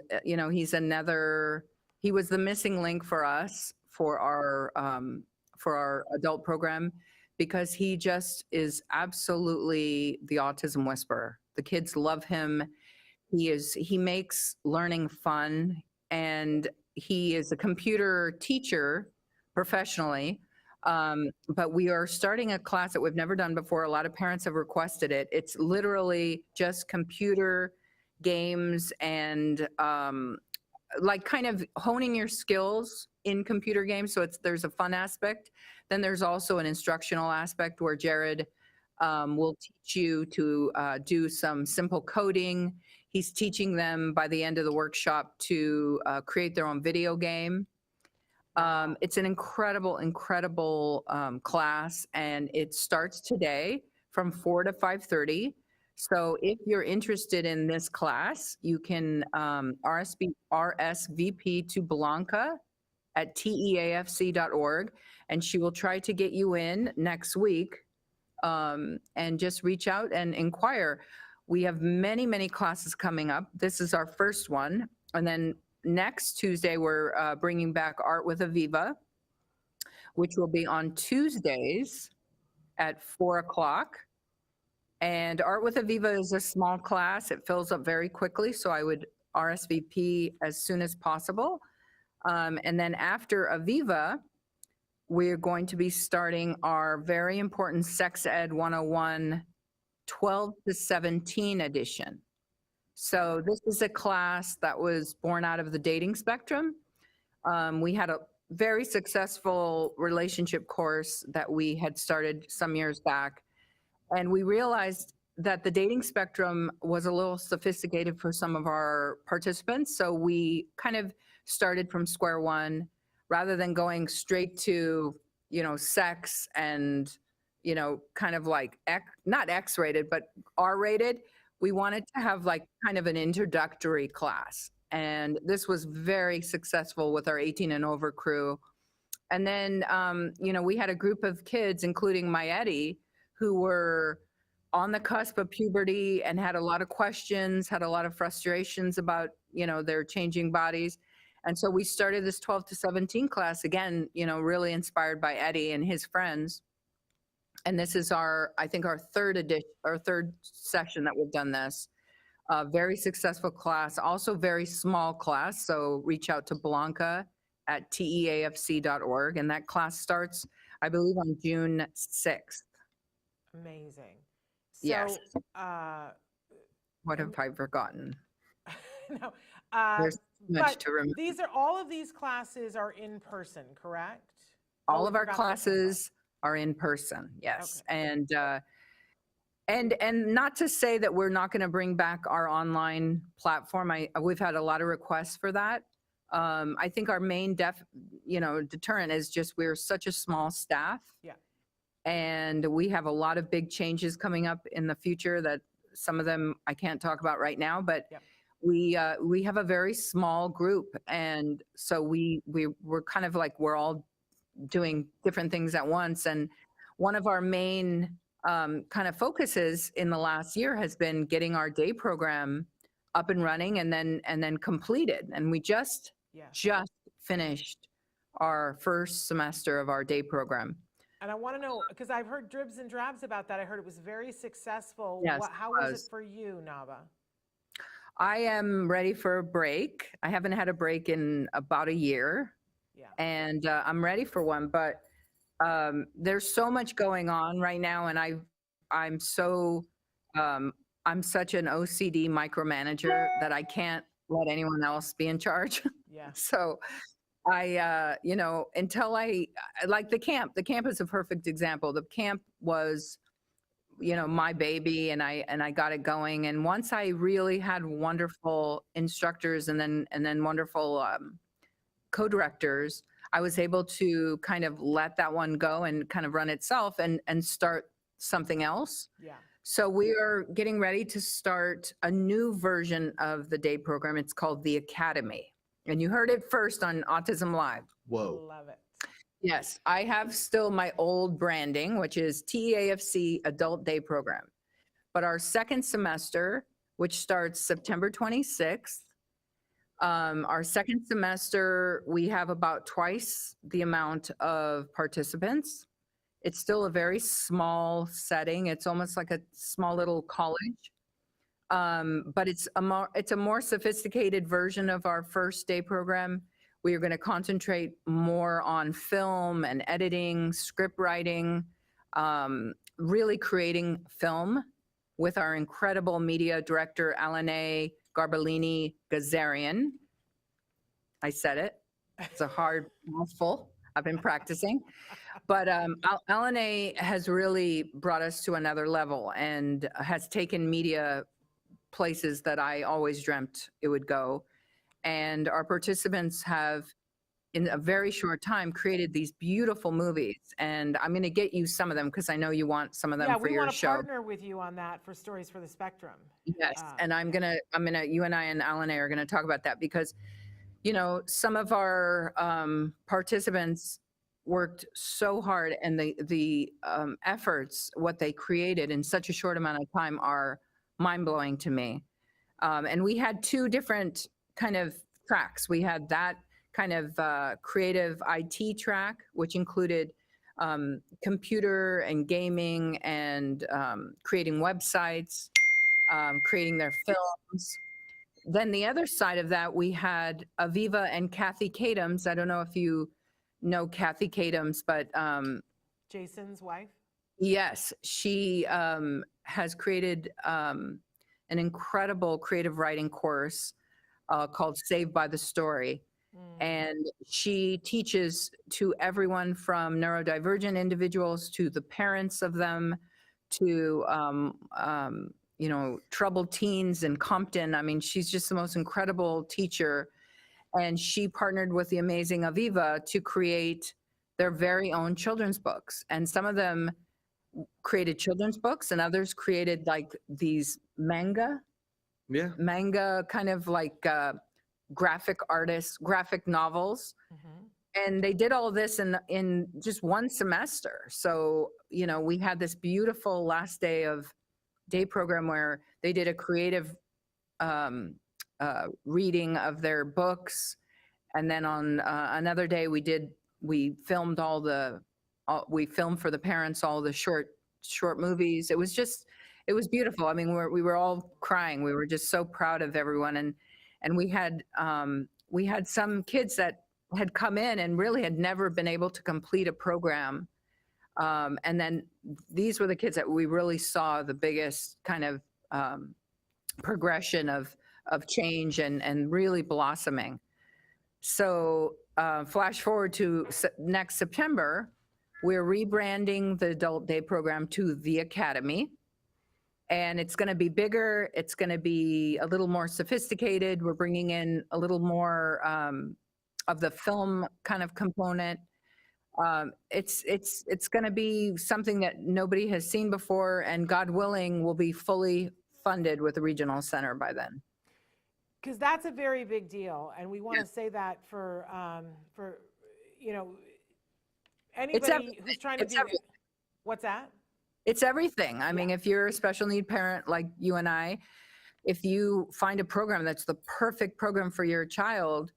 he was the missing link for us for our adult program because he just is absolutely the autism whisperer. The kids love him. He makes learning fun, and he is a computer teacher professionally. But we are starting a class that we've never done before. A lot of parents have requested it. It's literally just computer games and like kind of honing your skills in computer games. So there's a fun aspect. Then there's also an instructional aspect where Jared will teach you to do some simple coding. He's teaching them by the end of the workshop to create their own video game. It's an incredible class, and it starts today from 4 to 5:30. So if you're interested in this class, you can RSVP to Blanca at teafc.org, and she will try to get you in next week, and just reach out and inquire. We have many classes coming up. This is our first one. And then next Tuesday, we're bringing back Art with Aviva, which will be on Tuesdays at 4 o'clock. And Art with Aviva is a small class. It fills up very quickly, so I would RSVP as soon as possible. And then after Aviva, we're going to be starting our very important Sex Ed 101 12 to 17 edition. So this is a class that was born out of the dating spectrum. We had a very successful relationship course that we had started some years back. And we realized that the dating spectrum was a little sophisticated for some of our participants. So we kind of started from square one rather than going straight to, sex and, kind of like not X-rated, but R-rated. We wanted to have like kind of an introductory class. And this was very successful with our 18 and over crew. And then, we had a group of kids, including my Eddie, who were on the cusp of puberty and had a lot of questions, had a lot of frustrations about, their changing bodies. And so we started this 12 to 17 class, again, really inspired by Eddie and his friends. And this is our third session that we've done this. Very successful class, also very small class. So reach out to Blanca at teafc.org. And that class starts, I believe, on June 6th. Amazing. So, yes. What have I forgotten? No. There's much But to remember. all of these classes are in person, correct? All Oh, of we our forgot the hands-on. classes are in person, yes. Okay. And not to say that we're not going to bring back our online platform. We've had a lot of requests for that. I think our main deterrent is just we're such a small staff. Yeah. And we have a lot of big changes coming up in the future that some of them I can't talk about right now, but Yep. we have a very small group. And so we're kind of like, we're all doing different things at once. And one of our main kind of focuses in the last year has been getting our day program up and running and then completed. And we just finished our first semester of our day program. And I want to know, because I've heard dribs and drabs about that. I heard it was very successful. Yes, How was it for you, Navah? I am ready for a break. I haven't had a break in about a year. Yeah. And I'm ready for one, but there's so much going on right now, and I'm such an OCD micromanager that I can't let anyone else be in charge. Yeah. So I, until I like the camp is a perfect example. The camp was, my baby, and I got it going. And once I really had wonderful instructors and then wonderful co-directors, I was able to kind of let that one go and kind of run itself and start something else. Yeah. So we are getting ready to start a new version of the day program. It's called the Academy. And you heard it first on Autism Live. Whoa. Love it. Yes, I have still my old branding, which is TEAFC Adult Day Program. But our second semester, which starts September 26th, our second semester, we have about twice the amount of participants. It's still a very small setting. It's almost like a small little college. But it's a more sophisticated version of our first day program. We are going to concentrate more on film and editing, script writing, really creating film with our incredible media director, Alane Garbalini-Gazarian. I said it. It's a hard mouthful. I've been practicing. But Alane has really brought us to another level and has taken media places that I always dreamt it would go. And our participants have, in a very short time, created these beautiful movies. And I'm going to get you some of them because I know you want some of them for your show. Yeah, we want to partner with you on that for Stories for the Spectrum. Yes, and you and I and Alane are going to talk about that because, some of our participants worked so hard, and the efforts, what they created in such a short amount of time are mind-blowing to me. And we had two different kind of tracks. We had that kind of creative IT track, which included computer and gaming and creating websites, creating their films. Then the other side of that, we had Aviva and Kathy Kadams. I don't know if you know Kathy Kadams, but Jason's wife? yes, she has created an incredible creative writing course called Saved by the Story. And she teaches to everyone from neurodivergent individuals to the parents of them to, troubled teens in Compton. I mean, she's just the most incredible teacher. And she partnered with the amazing Aviva to create their very own children's books. And some of them created children's books and others created like these manga kind of like graphic novels. And they did all this in just one semester. So, we had this beautiful last day of day program where they did a creative reading of their books. And then on another day we filmed we filmed for the parents all the short movies. It was beautiful. I mean, we were all crying. We were just so proud of everyone. And we had some kids that had come in and really had never been able to complete a program. And then these were the kids that we really saw the biggest kind of progression of of change and really blossoming. So flash forward to next September, we're rebranding the adult day program to the Academy. And it's going to be bigger. It's going to be a little more sophisticated. We're bringing in a little more of the film kind of component. It's going to be something that nobody has seen before, and God willing, will be fully funded with a regional center by then. Because that's a very big deal, and we want to say that for you know, anybody who's trying to be. What's that? It's everything. I mean, if you're a special need parent like you and I, if you find a program that's the perfect program for your child,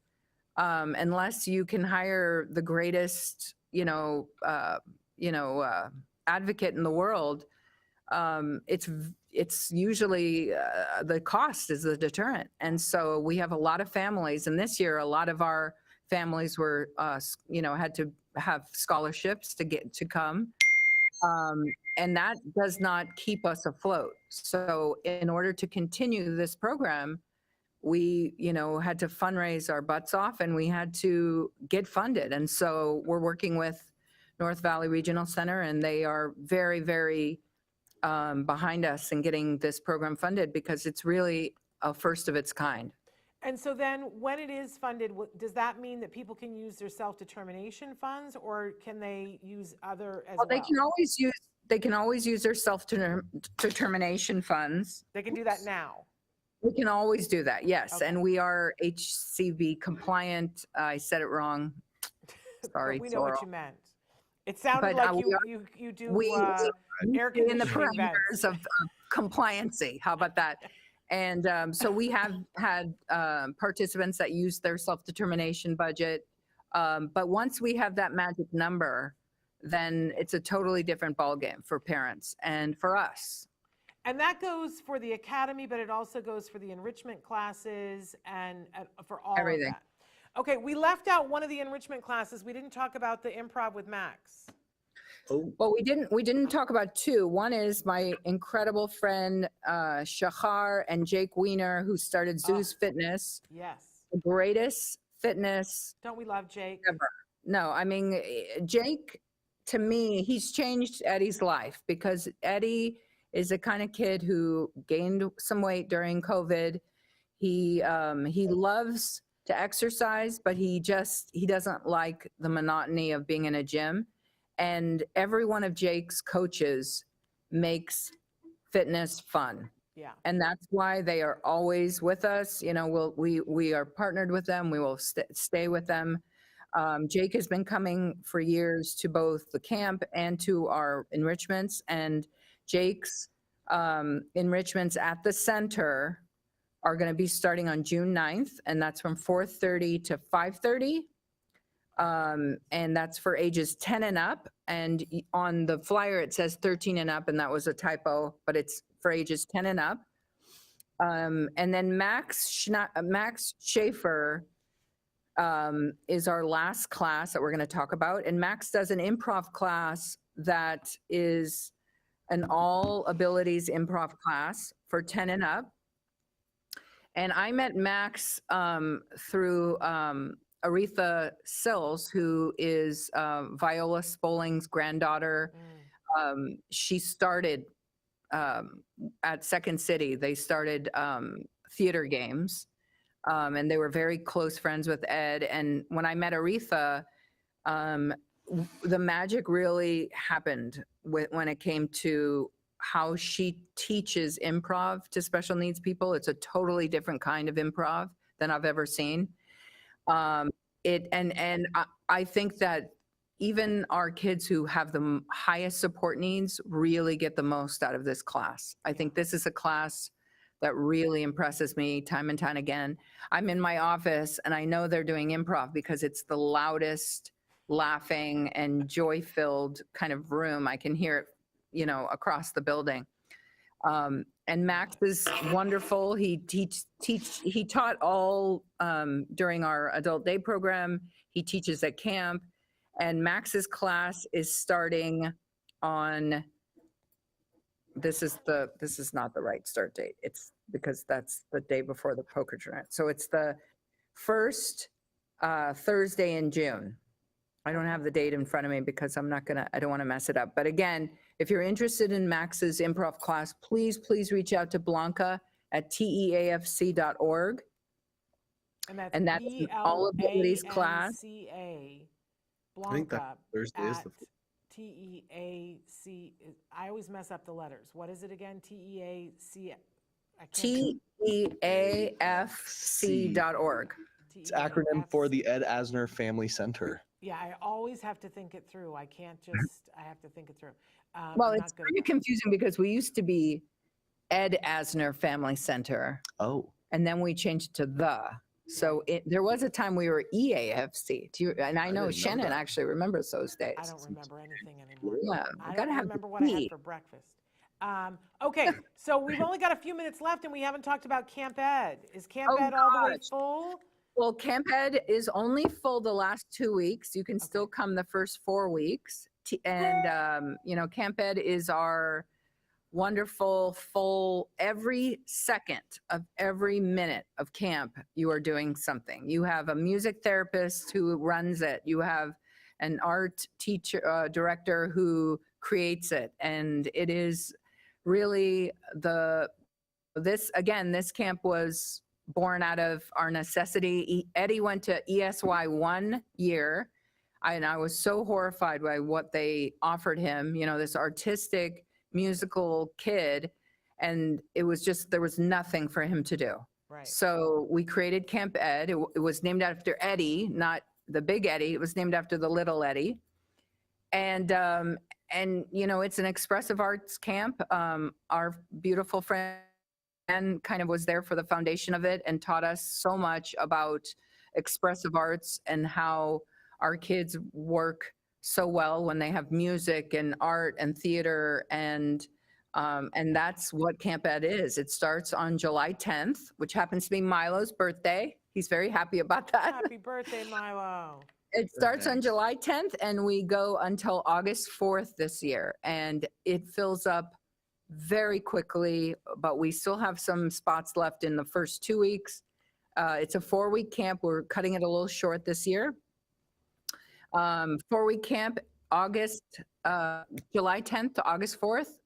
unless you can hire the greatest, advocate in the world, it's usually the cost is the deterrent. And so we have a lot of families, and this year a lot of our families were, had to have scholarships to come. And that does not keep us afloat. So in order to continue this program, we, had to fundraise our butts off, and we had to get funded. And so we're working with North Valley Regional Center, and they are very, very behind us in getting this program funded, because it's really a first of its kind. And so then when it is funded, does that mean that people can use their self-determination funds, or can they use other as well? They can always use their self-determination funds. They can do that now. We can always do that, yes. Okay. And we are HCB compliant. I said it wrong. Sorry. We know what you meant. It sounded like you do air conditioning in the parameters of compliancy. How about that? And so we have had participants that use their self-determination budget. But once we have that magic number, then it's a totally different ballgame for parents and for us. And that goes for the Academy, but it also goes for the enrichment classes and for all Everything. of that. Okay, we left out one of the enrichment classes. We didn't talk about the improv with Max. Oh, Well, we didn't talk about two. One is my incredible friend Shahar and Jake Wiener, who started Zeus Fitness, Yes. the greatest fitness Don't we love Jake? ever. No, I mean, Jake, to me, he's changed Eddie's life, because Eddie is the kind of kid who gained some weight during COVID. He loves to exercise, but he doesn't like the monotony of being in a gym. And every one of Jake's coaches makes fitness fun. Yeah. And that's why they are always with us. We are partnered with them. We will stay with them. Jake has been coming for years to both the camp and to our enrichments. And Jake's enrichments at the center are going to be starting on June 9th, and that's from 4:30 to 5:30. And that's for ages 10 and up. And on the flyer, it says 13 and up, and that was a typo, but it's for ages 10 and up. And then Max Schaefer is our last class that we're going to talk about. And Max does an improv class that is an all abilities improv class for 10 and up. And I met Max through Aretha Sills, who is Viola Spolling's granddaughter. She started at Second City. They started theater games, and they were very close friends with Ed. And when I met Aretha, the magic really happened when it came to how she teaches improv to special needs people. It's a totally different kind of improv than I've ever seen. I think that even our kids who have the highest support needs really get the most out of this class. I think this is a class that really impresses me time and time again. I'm in my office and I know they're doing improv because it's the loudest, laughing and joy-filled kind of room. I can hear it, across the building. And Max is wonderful. He taught all during our adult day program. He teaches at camp, and Max's class is starting on. This is not the right start date. It's because that's the day before the poker tournament. So it's the first Thursday in June. I don't have the date in front of me because I don't want to mess it up. But again, if you're interested in Max's improv class, please reach out to Blanca at teafc.org. And that's an all abilities class. BLANCA, I think that Blanca Thursday is at the TEAC. I always mess up the letters. What is it again? TEAC. teafc.org. It's acronym for the Ed Asner Family Center. Yeah, I always have to think it through. I can't just, I have to think it through. Well, it's kind of confusing because we used to be Ed Asner Family Center. Oh. And then we changed it to the. So there was a time we were EAFC. And I know Shannon actually remembers those days. I don't remember anything anymore. Yeah, I don't remember what I had for breakfast. Okay, so we've only got a few minutes left and we haven't talked about Camp Ed. Is Camp Ed all the way full? Well, Camp Ed is only full the last 2 weeks. You can still come the first 4 weeks. And, Camp Ed is our wonderful, full, every second of every minute of camp, you are doing something. You have a music therapist who runs it. You have an art teacher, director who creates it. And it is really this camp was born out of our necessity. Eddie went to ESY 1 year, and I was so horrified by what they offered him, this artistic musical kid, and it was just, there was nothing for him to do. Right. So we created Camp Ed. It was named after Eddie, not the big Eddie. It was named after the little Eddie. And it's an expressive arts camp. Our beautiful friend kind of was there for the foundation of it and taught us so much about expressive arts and how our kids work so well when they have music and art and theater, and that's what Camp Ed is. It starts on July 10th, which happens to be Milo's birthday. He's very happy about that. Happy birthday, Milo. It starts on July 10th and we go until August 4th this year, and it fills up very quickly, but we still have some spots left in the first 2 weeks. It's a 4-week camp. We're cutting it a little short this year. 4-week camp, July 10th to August 4th.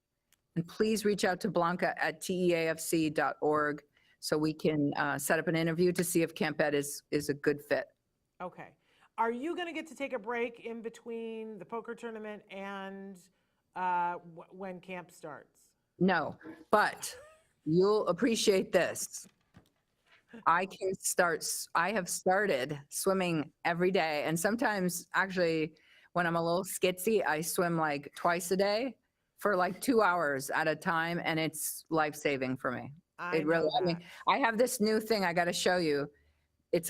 And please reach out to Blanca at teafc.org so we can set up an interview to see if Camp Ed is a good fit. Okay. Are you going to get to take a break in between the poker tournament and when camp starts? No, but you'll appreciate this. I have started swimming every day. And sometimes actually when I'm a little skitsy, I swim like twice a day for like 2 hours at a time. And it's life-saving for me. I have this new thing I got to show you. It's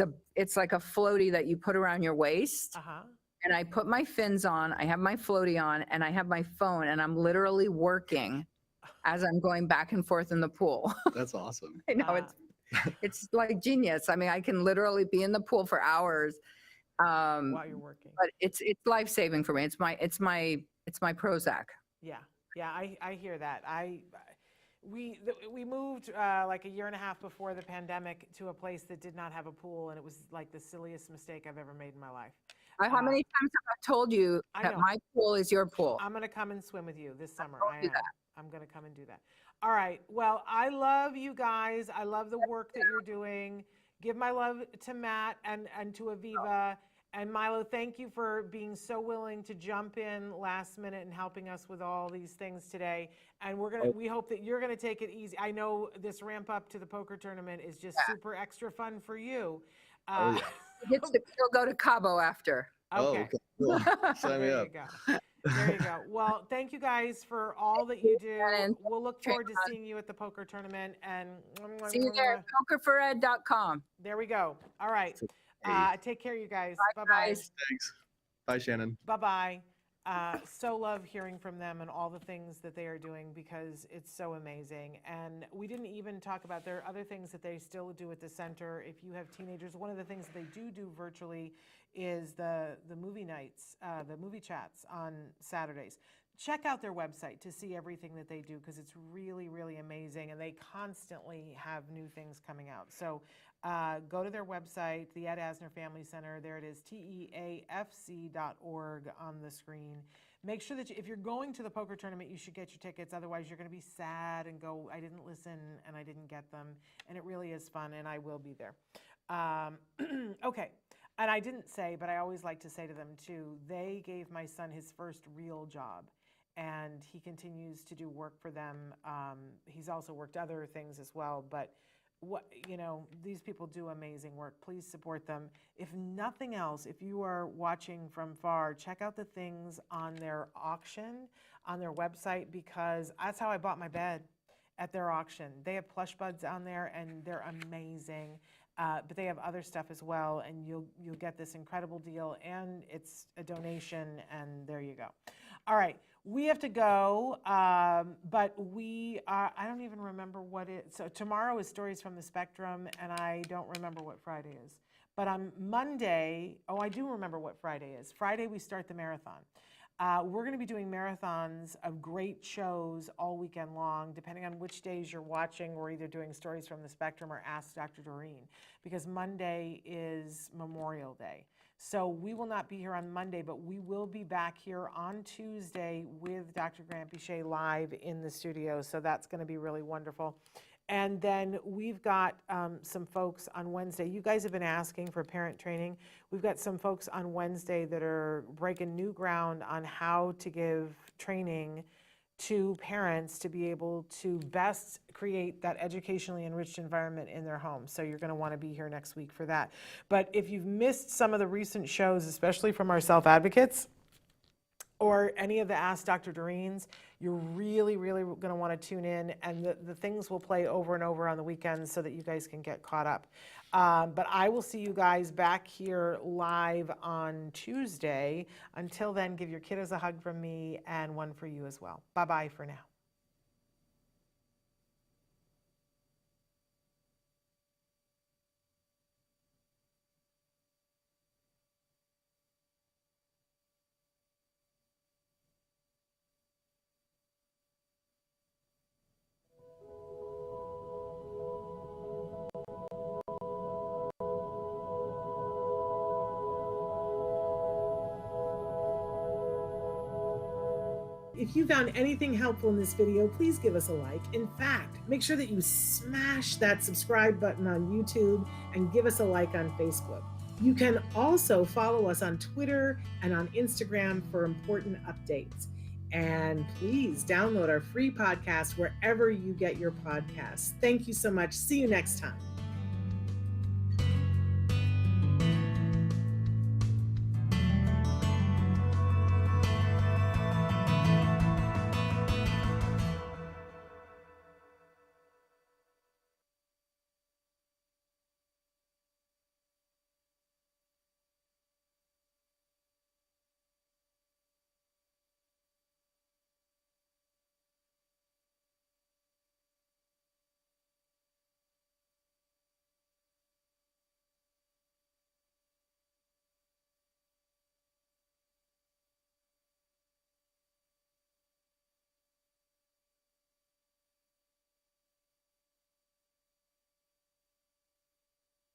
like a floaty that you put around your waist. Uh-huh. And I put my fins on, I have my floaty on, and I have my phone, and I'm literally working as I'm going back and forth in the pool. That's awesome. I know, it's like genius. I mean, I can literally be in the pool for hours. While you're working. But it's life-saving for me. It's my Prozac. Yeah, I hear that. We moved like a year and a half before the pandemic to a place that did not have a pool, and it was like the silliest mistake I've ever made in my life. How many times have I told you that my pool is your pool? I'm going to come and swim with you this summer. I'm going to come and do that. All right. Well, I love you guys. I love the work that you're doing. Give my love to Matt and to Aviva. And Milo, thank you for being so willing to jump in last minute and helping us with all these things today. And we hope that you're gonna take it easy. I know this ramp up to the poker tournament is just super extra fun for you. You'll go to Cabo after. Okay. Cool. Sign me up. There you go. Well, thank you guys for all that you do. We'll look forward to seeing you at the poker tournament. And see you there. Pokerfored.com. There we go. All right. Take care, you guys. Bye, Bye-bye. guys. Thanks. Bye, Shannon. Bye-bye. So love hearing from them and all the things that they are doing because it's so amazing. And we didn't even talk about, there are other things that they still do at the center. If you have teenagers, one of the things that they do virtually is the movie nights, the movie chats on Saturdays. check out their website to see everything that they do, because it's really, really amazing, and they constantly have new things coming out. So go to their website, the Ed Asner Family Center. There it is, teafc.org on the screen. Make sure that if you're going to the poker tournament, you should get your tickets. Otherwise, you're going to be sad and go, I didn't listen and I didn't get them. And it really is fun, and I will be there. Okay. And I didn't say, but I always like to say to them too, they gave my son his first real job, and he continues to do work for them. He's also worked other things as well, but these people do amazing work. Please support them. If nothing else, if you are watching from far, check out the things on their auction on their website, because that's how I bought my bed, at their auction. They have plush buds on there, and they're amazing. But they have other stuff as well, and you'll get this incredible deal, and it's a donation, and there you go. All right, we have to go, but I don't even remember so tomorrow is Stories from the Spectrum, and I don't remember what Friday is. But on Monday, I do remember what Friday is. Friday, we start the marathon. We're going to be doing marathons of great shows all weekend long. Depending on which days you're watching, we're either doing Stories from the Spectrum or Ask Dr. Doreen, because Monday is Memorial Day. So we will not be here on Monday, but we will be back here on Tuesday with Dr. Grant Bichet live in the studio. So that's going to be really wonderful. And then we've got some folks on Wednesday. You guys have been asking for parent training. We've got some folks on Wednesday that are breaking new ground on how to give training to parents to be able to best create that educationally enriched environment in their home. So you're going to want to be here next week for that. But if you've missed some of the recent shows, especially from our self-advocates, or any of the Ask Dr. Doreens, you're really, really going to want to tune in, and the things will play over and over on the weekends so that you guys can get caught up. But I will see you guys back here live on Tuesday. Until then, give your kiddos a hug from me, and one for you as well. Bye-bye for now. If you found anything helpful in this video, please give us a like. In fact, make sure that you smash that subscribe button on YouTube and give us a like on Facebook. You can also follow us on Twitter and on Instagram for important updates. And please download our free podcast wherever you get your podcasts. Thank you so much. See you next time.